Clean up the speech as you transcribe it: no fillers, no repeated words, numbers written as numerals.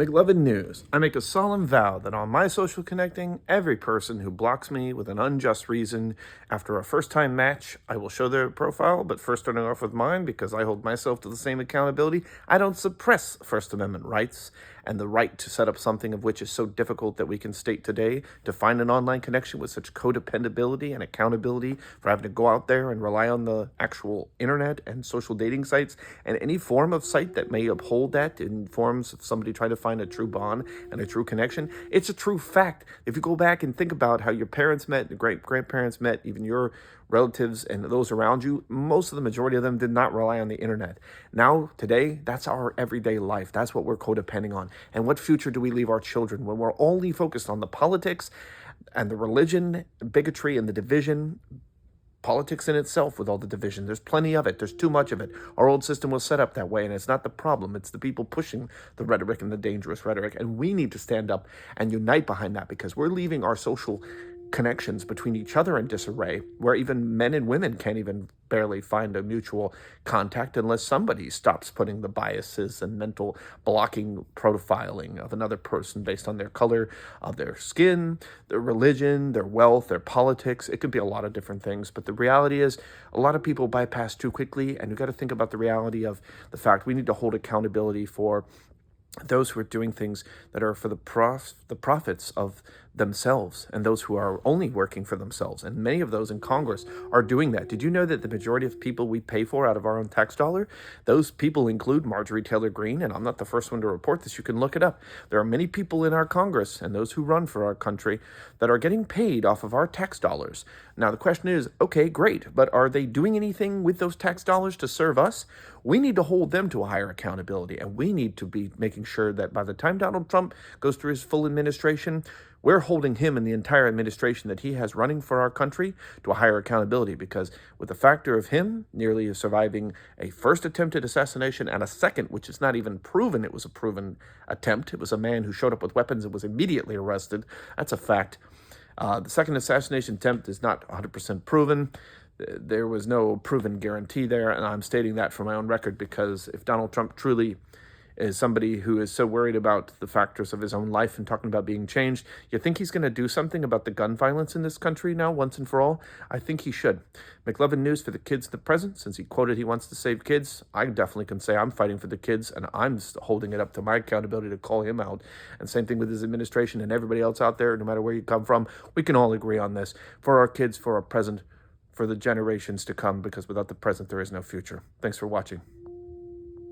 Mcluvin News. I make a solemn vow that on my social connecting, every person who blocks me with an unjust reason after a first-time match, I will show their profile, but first starting off with mine because I hold myself to the same accountability. I don't suppress First Amendment rights and the right to set up something of which is so difficult that we can state today to find an online connection with such codependability and accountability for having to go out there and rely on the actual internet and social dating sites and any form of site that may uphold that in forms of somebody trying to find a true bond and a true connection. It's a true fact. If you go back and think about how your parents met, your great-grandparents met, even your relatives and those around you, most of the majority of them did not rely on the internet. Now, today, that's our everyday life. That's what we're codepending on. And what future do we leave our children when we're only focused on the politics and the religion, bigotry, and the division? Politics in itself with all the division. There's plenty of it. There's too much of it. Our old system was set up that way, and it's not the problem. It's the people pushing the rhetoric and the dangerous rhetoric. And we need to stand up and unite behind that because we're leaving our social connections between each other in disarray, where even men and women can't even barely find a mutual contact unless somebody stops putting the biases and mental blocking profiling of another person based on their color of their skin, their religion, their wealth, their politics. It could be a lot of different things, but the reality is a lot of people bypass too quickly, and you've got to think about the reality of the fact we need to hold accountability for those who are doing things that are for the profits of themselves and those who are only working for themselves. And many of those in Congress are doing that. Did you know that the majority of people we pay for out of our own tax dollar, those people include Marjorie Taylor Greene, and I'm not the first one to report this. You can look it up. There are many people in our Congress and those who run for our country that are getting paid off of our tax dollars. Now, the question is, okay, great, but are they doing anything with those tax dollars to serve us? We need to hold them to a higher accountability, and we need to be making sure that by the time Donald Trump goes through his full administration, we're holding him and the entire administration that he has running for our country to a higher accountability, because with the factor of him nearly surviving a first attempted assassination and a second, which is not even proven it was a proven attempt. It was a man who showed up with weapons and was immediately arrested. That's a fact. The second assassination attempt is not 100% proven. There was no proven guarantee there, and I'm stating that for my own record because if Donald Trump truly is somebody who is so worried about the factors of his own life and talking about being changed, you think he's going to do something about the gun violence in this country now, once and for all? I think he should. Mcluvin News for the kids in the present. Since he quoted he wants to save kids, I definitely can say I'm fighting for the kids, and I'm holding it up to my accountability to call him out. And same thing with his administration and everybody else out there, no matter where you come from. We can all agree on this. For our kids, for our present, for the generations to come, because without the present, there is no future. Thanks for watching.